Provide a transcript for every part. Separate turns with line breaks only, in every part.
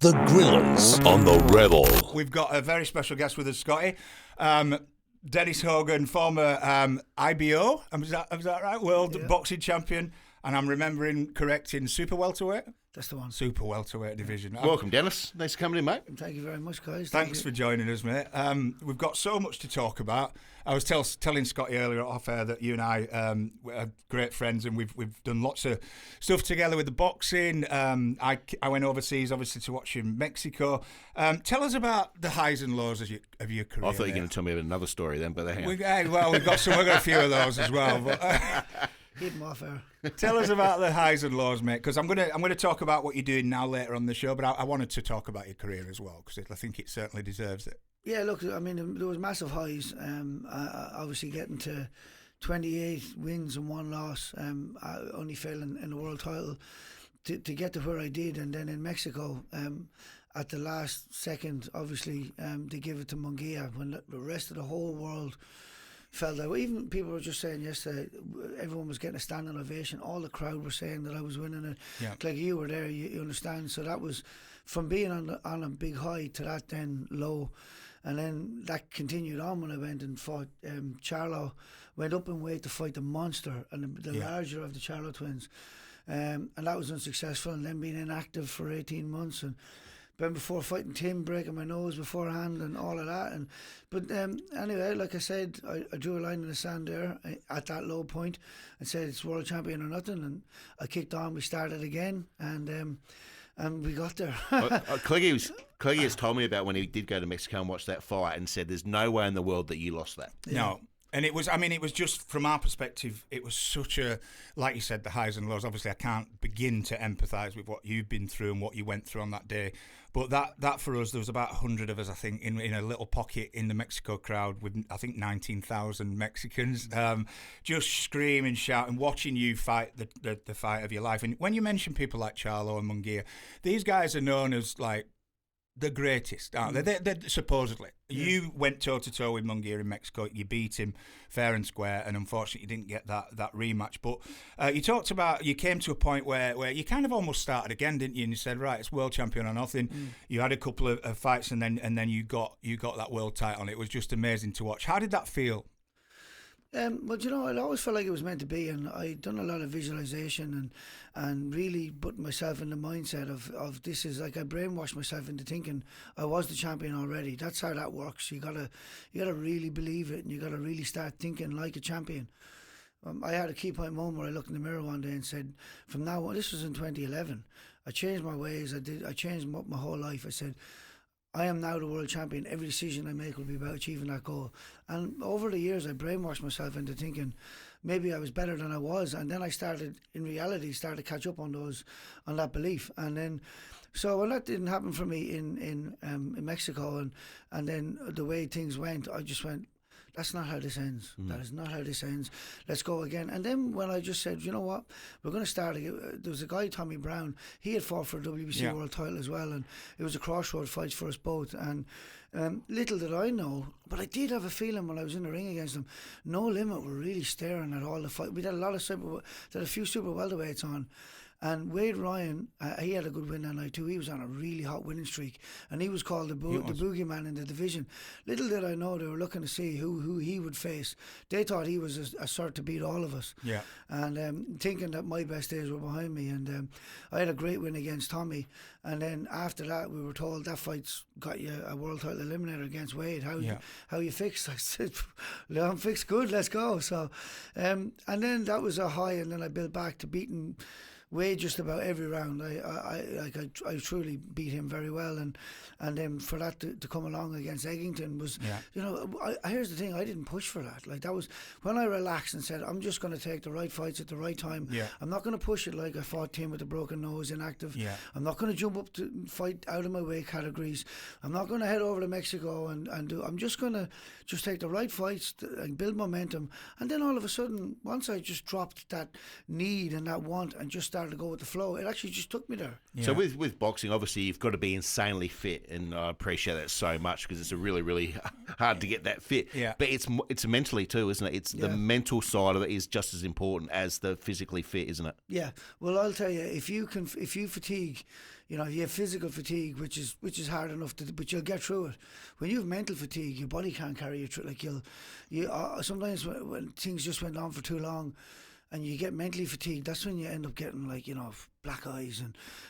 The Grillaz on the Rebel.
We've got a very special guest with us, Scotty. Dennis Hogan, former IBO, is that right? World boxing champion. And I'm remembering correct in super welterweight?
That's the one.
Super welterweight division.
Welcome, Dennis. Thanks for coming in, mate.
Thank you very much, guys.
Thanks for joining us, mate. We've got so much to talk about. I was telling Scotty earlier off air that you and I are great friends, and we've done lots of stuff together with the boxing. I went overseas, obviously, to watch you in Mexico. Tell us about the highs and lows of your career.
I thought you were going to tell me about another story then, but hang on.
We've got a few of those as well. But,
keep them off air.
Tell us about the highs and lows, mate, because I'm gonna talk about what you're doing now later on the show, but I wanted to talk about your career as well, because I think it certainly deserves it.
Yeah, look, I mean, there was massive highs. Obviously getting to 28 wins and 1 loss, only failing in the world title, to get to where I did. And then in Mexico, at the last second, obviously, they give it to Munguia when the rest of the whole world felt that. Even people were just saying yesterday, everyone was getting a standing ovation. All the crowd were saying that I was winning it. Yeah. Like you were there, you understand. So that was from being on a big high to that then low. And then that continued on when I went and fought Charlo. Went up in weight to fight the monster and the larger of the Charlo twins. And that was unsuccessful. And then being inactive for 18 months. And then before fighting Tim, breaking my nose beforehand and all of that. But anyway, like I said, I drew a line in the sand there at that low point and said it's world champion or nothing. And I kicked on. We started again. And we got there.
Cleggy has told me about when he did go to Mexico and watch that fight and said there's no way in the world that you lost that.
Yeah. No. And it was just from our perspective, it was such a, like you said, the highs and lows. Obviously, I can't begin to empathise with what you've been through and what you went through on that day. But that for us, there was about 100 of us, I think, in a little pocket in the Mexico crowd with, I think, 19,000 Mexicans, just screaming, shouting, watching you fight the fight of your life. And when you mention people like Charlo and Munguia, these guys are known as, like, the greatest, aren't they? They're supposedly. Yeah. You went toe-to-toe with Munguia in Mexico. You beat him fair and square, and unfortunately you didn't get that rematch. But you talked about, you came to a point where you kind of almost started again, didn't you? And you said, right, it's world champion or nothing. You had a couple of fights, and then you got that world title, and it was just amazing to watch. How did that feel?
But you know, I always felt like it was meant to be, and I'd done a lot of visualization and really put myself in the mindset of this is like, I brainwashed myself into thinking I was the champion already. That's how that works. You gotta really believe it, and you gotta really start thinking like a champion. I had a key point moment where I looked in the mirror one day and said, from now on, this was in 2011, I changed my ways. I changed my whole life. I said, I am now the world champion. Every decision I make will be about achieving that goal. And over the years, I brainwashed myself into thinking maybe I was better than I was. And then I started to catch up on that belief. And then, so when that didn't happen for me in Mexico, and then the way things went, I just went, that's not how this ends. That is not how this ends. Let's go again. And then when I just said, you know what, we're going to start again. There was a guy, Tommy Brown, he had fought for a WBC world title as well, and it was a crossroad fight for us both. And little did I know, but I did have a feeling when I was in the ring against him, No Limit were really staring at all the fight. We did a few super welterweights on. And Wade Ryan, he had a good win that night too. He was on a really hot winning streak, and he was called the boogeyman in the division. Little did I know they were looking to see who he would face. They thought he was a sort to beat all of us. Yeah. And thinking that my best days were behind me, and I had a great win against Tommy. And then after that, we were told that fight's got you a world title eliminator against Wade. How you fixed? I said, I'm fixed. Good, let's go. So, and then that was a high, and then I built back to beating Wade just about every round. I truly beat him very well, and then for that to come along against Eggington was, you know, here's the thing, I didn't push for that. Like, that was when I relaxed and said, I'm just going to take the right fights at the right time. I'm not going to push it like I fought Tim with a broken nose, inactive. I'm not going to jump up to fight out of my weight categories. I'm not going to head over to Mexico and do. I'm just going to take the right fights and build momentum. And then all of a sudden, once I just dropped that need and that want and just started to go with the flow. It actually just took me there.
Yeah.
So with boxing, obviously you've got to be insanely fit, and I appreciate that so much because it's a really, really hard to get that fit.
Yeah.
But it's mentally too, isn't it? It's the mental side of it is just as important as the physically fit, isn't it?
Yeah. Well, I'll tell you, if you fatigue, you know, you have physical fatigue, which is hard enough to, but you'll get through it. When you have mental fatigue, your body can't carry you through. Like sometimes when things just went on for too long, and you get mentally fatigued, that's when you end up getting, like, you know, black eyes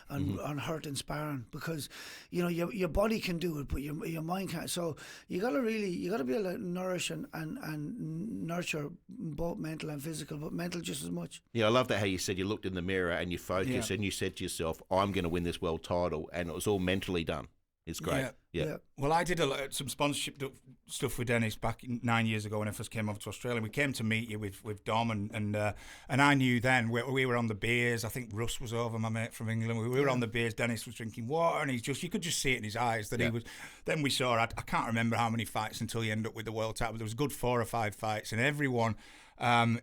and hurt and sparring, because, you know, your body can do it, but your mind can't. So you got to be able to nourish and nurture both mental and physical, but mental just as much.
Yeah, I love that how you said you looked in the mirror and you focused and you said to yourself, I'm going to win this world title, and it was all mentally done. It's great. Yeah.
Well, I did some sponsorship stuff with Dennis back 9 years ago when I first came over to Australia. We came to meet you with Dom, and I knew then we were on the beers. I think Russ was over, my mate from England. We were on the beers. Dennis was drinking water, and you could just see it in his eyes that he was. Then we saw, I can't remember how many fights until he ended up with the world title. But there was a good 4 or 5 fights, and everyone.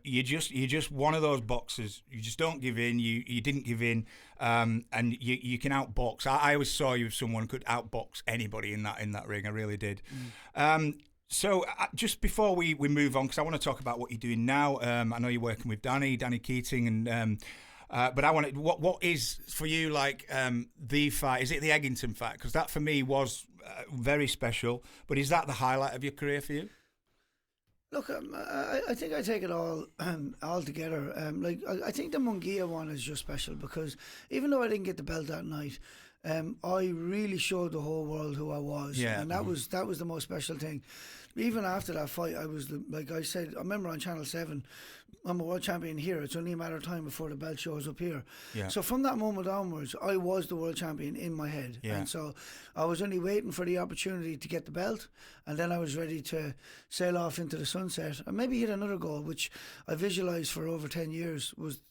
You're just one of those boxers. You just don't give in. You didn't give in, and you can outbox. I always saw you as someone who could outbox anybody in that ring. I really did. So just before we move on, because I want to talk about what you're doing now. I know you're working with Danny Keating, and but I want what is for you like the fight? Is it the Eggington fight? Because that for me was very special. But is that the highlight of your career for you?
Look, I think I take it all together. Like I think the Munguia one is just special because even though I didn't get the belt that night, I really showed the whole world who I was, and that was the most special thing. Even after that fight, I was like I said. I remember on Channel 7, I'm a world champion here. It's only a matter of time before the belt shows up here. Yeah. So from that moment onwards, I was the world champion in my head, and so I was only waiting for the opportunity to get the belt, and then I was ready to sail off into the sunset and maybe hit another goal, which I visualised for over 10 years, was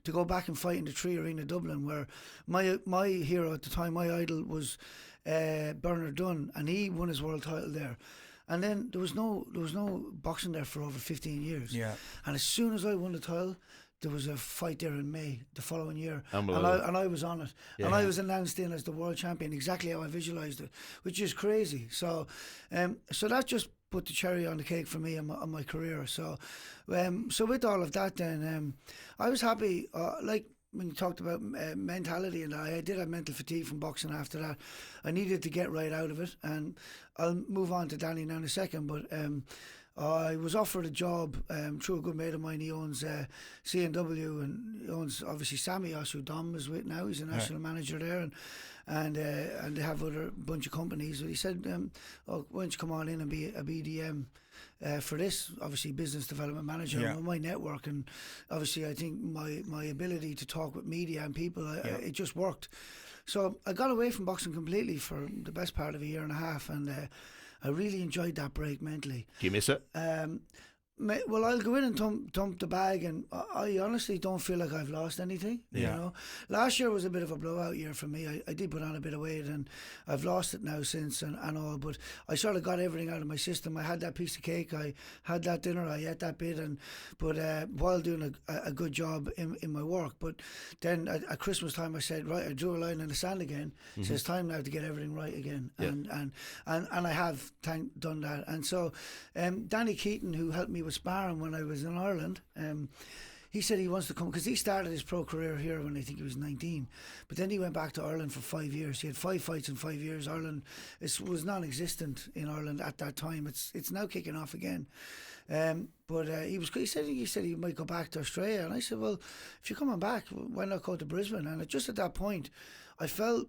to go back and fight in the Tree Arena Dublin, where my hero at the time, my idol, was Bernard Dunn, and he won his world title there. And then there was no boxing there for over 15 years. Yeah. And as soon as I won the title, there was a fight there in May the following year, and I was on it, and I was announced in as the world champion, exactly how I visualised it, which is crazy. So, so that just put the cherry on the cake for me on my career. So, so with all of that, then I was happy. Like when you talked about mentality, and I did have mental fatigue from boxing after that. I needed to get right out of it, and I'll move on to Danny now in a second, but I was offered a job through a good mate of mine. He owns C&W, and he owns obviously Samios, who Dom is with now. He's a national manager there, and they have other bunch of companies. But he said, why don't you come on in and be a BDM for this, obviously business development manager on my network. And obviously I think my ability to talk with media and people, it just worked. So I got away from boxing completely for the best part of a year and a half, and I really enjoyed that break mentally.
Do you miss it?
Well, I'll go in and dump the bag, and I honestly don't feel like I've lost anything. You know, last year was a bit of a blowout year for me. I did put on a bit of weight, and I've lost it now since and all. But I sort of got everything out of my system. I had that piece of cake, I had that dinner, I ate that bit, but while doing a good job in my work. But then at Christmas time, I said, right, I drew a line in the sand again. So it's time now to get everything right again, and I have done that. And so Danny Keating, who helped me with sparring when I was in Ireland, he said he wants to come because he started his pro career here when I think he was 19, but then he went back to Ireland for 5 years. He had 5 fights in 5 years. Ireland was non-existent in Ireland at that time. It's now kicking off again, but he said he might go back to Australia, and I said, well, if you're coming back, why not go to Brisbane? And just at that point I felt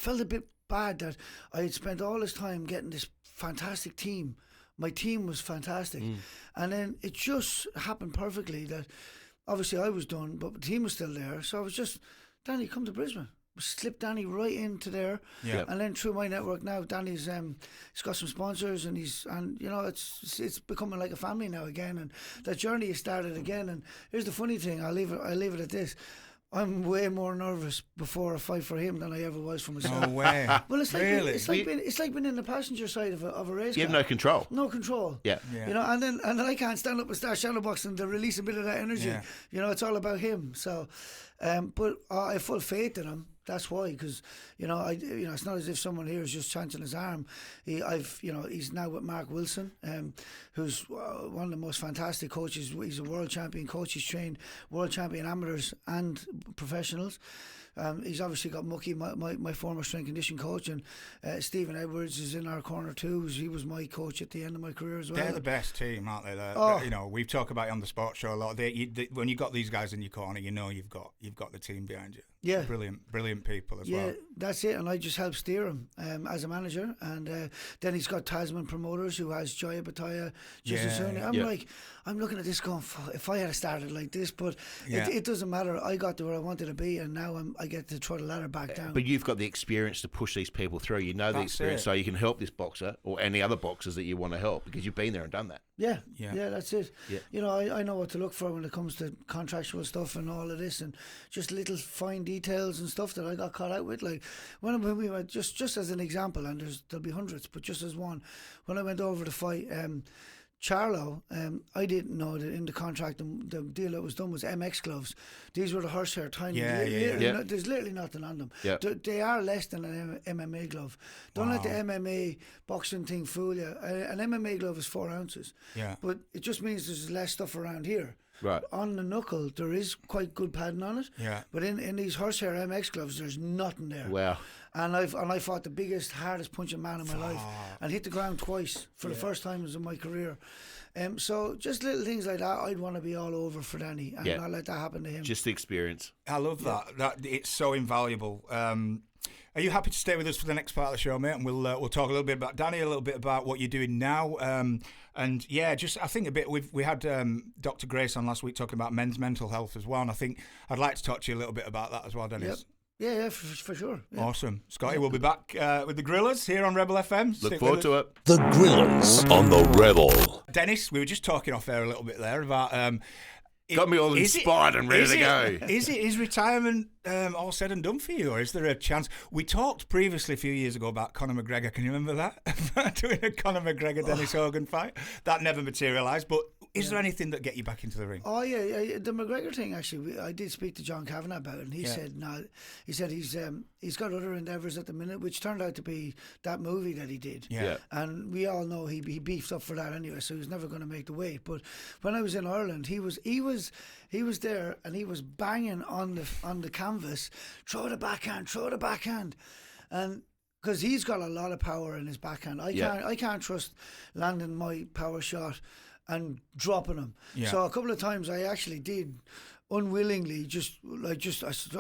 a bit bad that I had spent all this time getting this fantastic team. My team was fantastic, and then it just happened perfectly that obviously I was done, but the team was still there. So I was just, Danny, come to Brisbane. Slip Danny right into there, and then through my network now, Danny's he's got some sponsors, and you know it's becoming like a family now again, and that journey has started again. And here's the funny thing: I'll leave it at this. I'm way more nervous before a fight for him than I ever was for myself.
No way.
Well, it's like
Really?
it's like being in the passenger side of a race
You have
car.
no control.
No control.
Yeah.
Yeah.
You know, and then I can't stand up and start shadowboxing to release a bit of that energy.
Yeah.
You know, it's all about him. So, but I have full faith in him. That's why, because it's not as if someone here is just chancing his arm. He's now with Mark Wilson, who's one of the most fantastic coaches. He's a world champion coach. He's trained world champion amateurs and professionals. He's obviously got Mucky, my former strength condition coach, and Stephen Edwards is in our corner too. He was my coach at the end of my career as well.
They're the best team, aren't they? You know, we've talked about it on the sports show a lot. When you got these guys in your corner, you know you've got the team behind you.
Yeah,
brilliant people as well.
Yeah, that's it. And I just help steer him as a manager. And then he's got Tasman promoters who has Joya Bataya, Justin Cerny. I'm looking at this going, if I had started like this, but it doesn't matter. I got to where I wanted to be, and now I get to throw the ladder back down.
But you've got the experience to push these people through. You know the experience, so you can help this boxer or any other boxers that you want to help because you've been there and done that.
Yeah, that's it.
Yeah.
You know, I know what to look for when it comes to contractual stuff and all of this, and just little fine details and stuff that I got caught out with. Like when we went, just as an example, and there'll be hundreds, but just as one, when I went over to fight Charlo, I didn't know that in the contract the deal that was done was MX gloves. These were the horsehair tiny. There's literally nothing on them.
Yeah.
They are less than an MMA glove. Don't let the MMA boxing thing fool you. An MMA glove is 4 ounces.
Yeah.
But it just means there's less stuff around here.
Right.
On the knuckle, there is quite good padding on it.
Yeah.
But in these horsehair MX gloves, there's nothing there.
Wow.
And I fought the biggest, hardest punching man in my life, and hit the ground twice for the first time in my career. So just little things like that, I'd want to be all over for Danny, and not let that happen to him.
Just the experience.
I love that. That it's so invaluable. Are you happy to stay with us for the next part of the show, mate? And we'll talk a little bit about Danny, a little bit about what you're doing now, and just I think a bit. We had Dr. Grace on last week talking about men's mental health as well, and I think I'd like to talk to you a little bit about that as well, Dennis.
Yep. Yeah, for sure. Yeah.
Awesome. Scotty, we'll be back with the Grillaz here on Rebel FM.
Look forward to it.
The Grillaz on the Rebel.
Dennis, we were just talking off air a little bit there about...
Got me all inspired and ready to go.
Is retirement all said and done for you, or is there a chance? We talked previously a few years ago about Conor McGregor. Can you remember that? Doing a Conor McGregor-Dennis Hogan fight. That never materialised, but is there anything that get you back into the ring?
Oh, yeah. The McGregor thing, actually, I did speak to John Kavanagh about it, and he said, no. He said he's got other endeavours at the minute, which turned out to be that movie that he did.
Yeah.
And we all know he beefed up for that anyway, so he was never going to make the weight. But when I was in Ireland, he was there, and he was banging on the canvas, throw the backhand, and because he's got a lot of power in his backhand. I can't trust landing my power shot and dropping him. Yeah. So a couple of times I actually did unwillingly I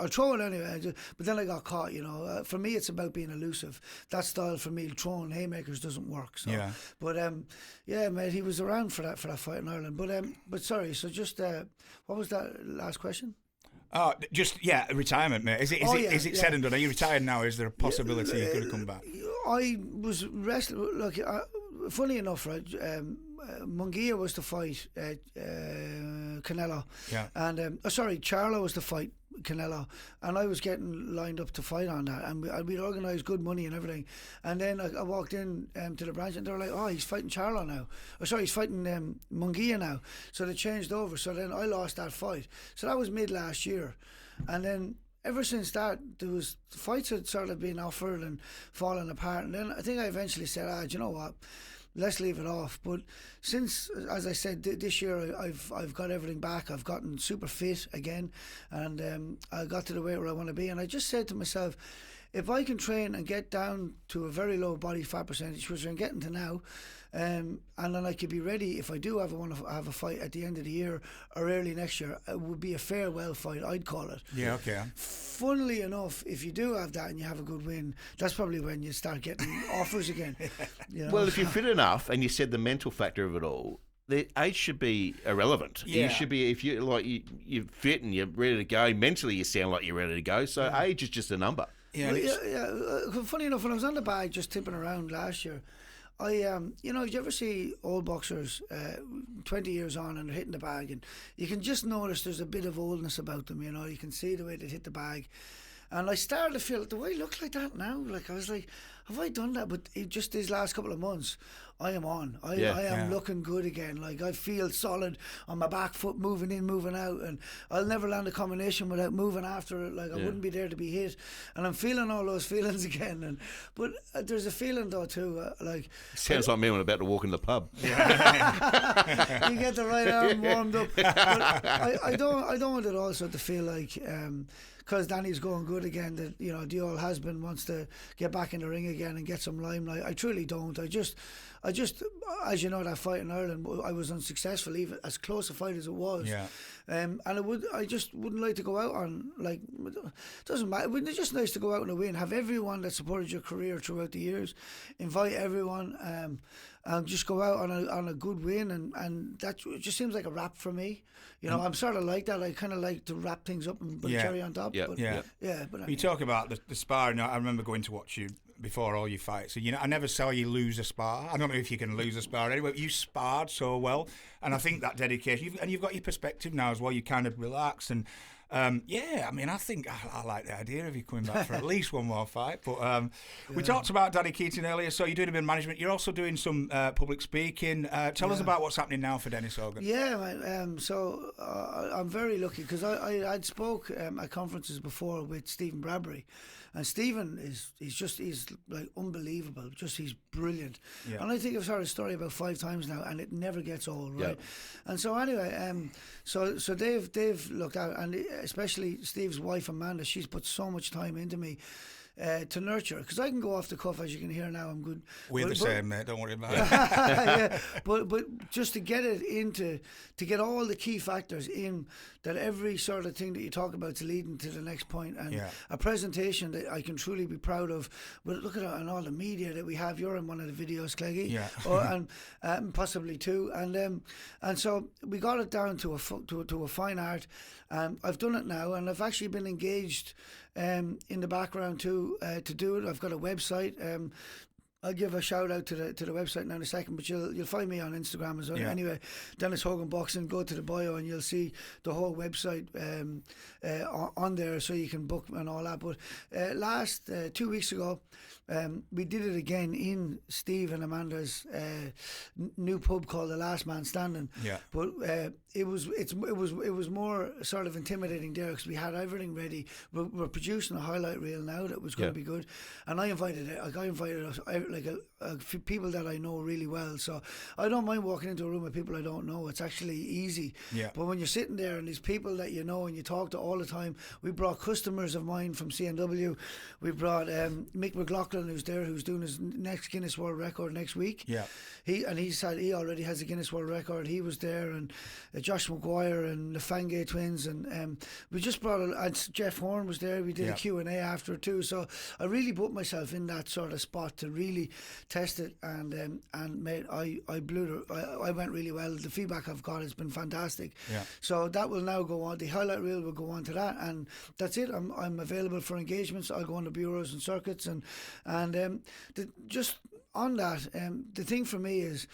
throw it anyway, but then I got caught. You know, for me it's about being elusive. That style for me, throwing haymakers, doesn't work. So, but mate, he was around for that fight in Ireland. But sorry, so just what was that last question?
Oh, retirement, mate. Is it said and done? Are you retired now? Is there a possibility you're going to come back?
I was resting. Look, funny enough, right? Munguia was to fight Canelo, and Charlo was to fight Canelo, and I was getting lined up to fight on that, and we'd organised good money and everything, and then I walked in to the branch, and they were like, "Oh, he's fighting Charlo now. He's fighting Munguia now." So they changed over. So then I lost that fight. So that was mid last year, and then ever since that, the fights had sort of been offered and fallen apart, and then I think I eventually said, do you know what? Let's leave it off. But since, as I said, this year I've got everything back. I've gotten super fit again, and I got to the weight where I want to be. And I just said to myself, if I can train and get down to a very low body fat percentage, which I'm getting to now, and then I could be ready if I do want to have a fight at the end of the year or early next year. It would be a farewell fight, I'd call it.
Yeah, okay.
Funnily enough, if you do have that and you have a good win, that's probably when you start getting offers again. You know?
Well, if you're fit enough, and you said the mental factor of it all, the age should be irrelevant.
Yeah.
You should be, if you're fit and you're ready to go, mentally you sound like you're ready to go, so age is just a number.
Yeah. Funny enough, when I was on the bag just tipping around last year, you know, you ever see old boxers 20 years on and they're hitting the bag, and you can just notice there's a bit of oldness about them, you know, you can see the way they hit the bag. And I started to feel, do I look like that now? Like, I was like, have I done that? But just these last couple of months, I am on. I am looking good again. Like, I feel solid on my back foot, moving in, moving out. And I'll never land a combination without moving after it. Like, I wouldn't be there to be hit. And I'm feeling all those feelings again. But there's a feeling, though, too. Like,
sounds like me when I'm about to walk in the pub.
You get the right arm warmed up. But I don't want it also to feel like... because Danny's going good again, that, you know, the old has-been wants to get back in the ring again and get some limelight. I truly don't. I just, as you know, that fight in Ireland, I was unsuccessful, even as close a fight as it was.
Yeah.
And I just wouldn't like to go out on, like, it doesn't matter. It's just nice to go out on a win. Have everyone that supported your career throughout the years, invite everyone, and just go out on a good win, and that just seems like a wrap for me. You know, I'm sort of like that. I kind of like to wrap things up and put cherry on top.
Yeah,
but,
yeah.
But anyway.
You talk about the sparring. I remember going to watch you before all your fights. And, you know, I never saw you lose a spar. I don't know if you can lose a spar anyway. You sparred so well, and I think that dedication. You've got your perspective now as well. You kind of relax and. I mean, I think I like the idea of you coming back for at least one more fight. But we talked about Danny Keating earlier, so you're doing a bit of management. You're also doing some public speaking. Tell us about what's happening now for Dennis Hogan.
Yeah, so I'm very lucky because I'd spoke at conferences before with Stephen Bradbury. And Stephen he's like unbelievable. He's brilliant. Yeah. And I think I've heard his story about 5 times now, and it never gets old, right? Yeah. And so anyway, so they've looked out, and especially Steve's wife Amanda, she's put so much time into me. To nurture, because I can go off the cuff, as you can hear now. I'm good.
We're the same, mate. Don't worry about it.
Yeah, but just to get it to get all the key factors in, that every sort of thing that you talk about is leading to the next point, and a presentation that I can truly be proud of. But look at it, and all the media that we have. You're in one of the videos, Cleggy, and possibly 2, and so we got it down to a fine art. I've done it now, and I've actually been engaged in the background too to do it. I've got a website. I'll give a shout out to the website now in a second, but you'll find me on Instagram as well. Yeah. Anyway, Dennis Hogan Boxing, go to the bio and you'll see the whole website on there, so you can book and all that. But last 2 weeks ago, we did it again in Steve and Amanda's new pub called The Last Man Standing. Yeah. But it was more sort of intimidating there because we had everything ready. We're producing a highlight reel now that was going to be good, and I invited people that I know really well. So I don't mind walking into a room with people I don't know. It's actually easy. Yeah. But when you're sitting there and these people that you know and you talk to all the time, we brought customers of mine from CNW. We brought Mick McLaughlin, who's there, who's doing his next Guinness World Record next week. Yeah. He said he already has a Guinness World Record. He was there, and Josh McGuire and the Fangay twins, and we just brought and Jeff Horn was there. We did a Q&A after too. So I really put myself in that sort of spot to really test it, and mate, I blew it. I went really well. The feedback I've got has been fantastic. Yeah. So that will now go on. The highlight reel will go on to that, and that's it. I'm available for engagements. I'll go on to bureaus and circuits, and just on that, the thing for me is,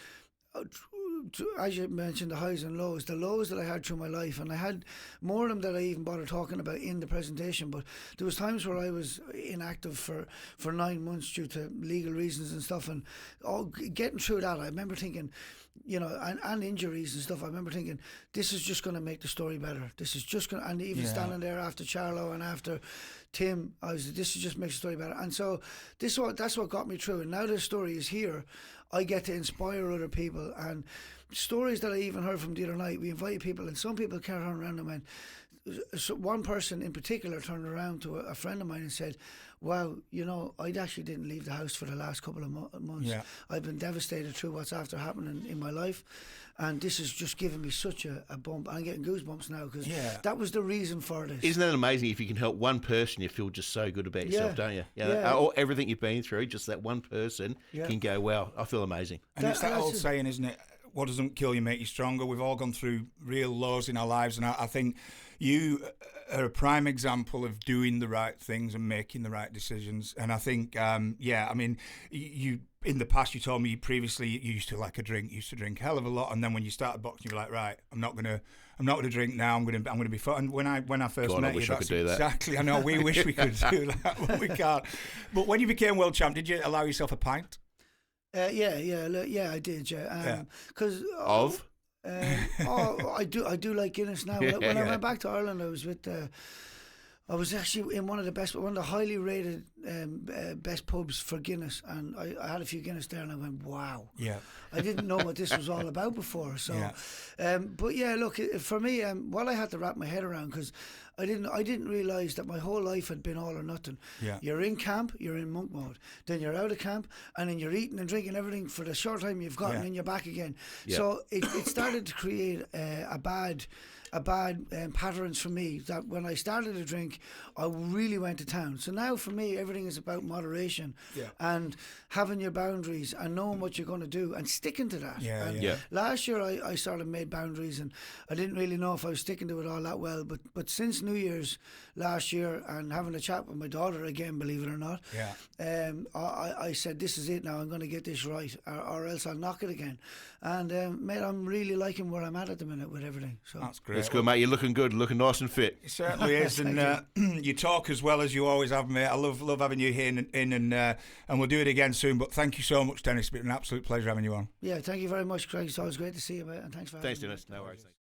as you mentioned, the highs and lows. The lows that I had through my life, and I had more of them that I even bothered talking about in the presentation, but there was times where I was inactive for 9 months due to legal reasons and stuff, and getting through that, I remember thinking, you know, and injuries and stuff, I remember thinking, this is just going to make the story better. This is just going to, and even standing there after Charlo and after Tim, this just makes the story better. And so that's what got me through. And now the story is here, I get to inspire other people. And stories that I even heard from the other night, we invited people, and some people turned around and went, so one person in particular turned around to a friend of mine and said, wow, you know, I actually didn't leave the house for the last couple of months. Yeah. I've been devastated through what's after happening in my life, and this has just given me such a bump. I'm getting goosebumps now because that was the reason for this.
Isn't that amazing? If you can help one person, you feel just so good about yourself, don't you? Everything you've been through, just that one person can go, wow, I feel amazing.
And it's that old saying, isn't it? what doesn't kill you make you stronger. We've all gone through real lows in our lives, and I think you are a prime example of doing the right things and making the right decisions. And I think, you in the past, you told me previously you used to like a drink, you used to drink a hell of a lot, and then when you started boxing, you were like, right, I'm not gonna drink now. I'm gonna be fun. And when I first met you, that's exactly. I know we wish we could do that, but we can't. But when you became world champ, did you allow yourself a pint?
I did. Yeah, because I do like Guinness now. When I went back to Ireland, I was with. I was actually in one of the highly rated best pubs for Guinness, and I had a few Guinness there, and I went, wow.
Yeah.
I didn't know what this was all about before. So, but yeah, look, for me, what I had to wrap my head around, because I didn't realise that my whole life had been all or nothing. Yeah. You're in camp, you're in monk mode. Then you're out of camp, and then you're eating and drinking everything for the short time you've got, and then you're back again. Yeah. So it started to create a bad patterns for me, that when I started to drink, I really went to town. So now for me, everything is about moderation and having your boundaries and knowing what you're going to do and sticking to that. Last year I sort of made boundaries, and I didn't really know if I was sticking to it all that well, but since New Year's last year and having a chat with my daughter again, believe it or not, I said, this is it now, I'm going to get this right, or else I'll knock it again. And mate, I'm really liking where I'm at the minute with everything. So
that's great.
That's good, mate. You're looking good, looking nice and fit.
It certainly is, and you talk as well as you always have, mate. I love having you here and we'll do it again soon. But thank you so much, Dennis. It's been an absolute pleasure having you on.
Yeah, thank you very much, Craig. It's always great to see you, mate, and thanks for having me.
Dennis. No worries.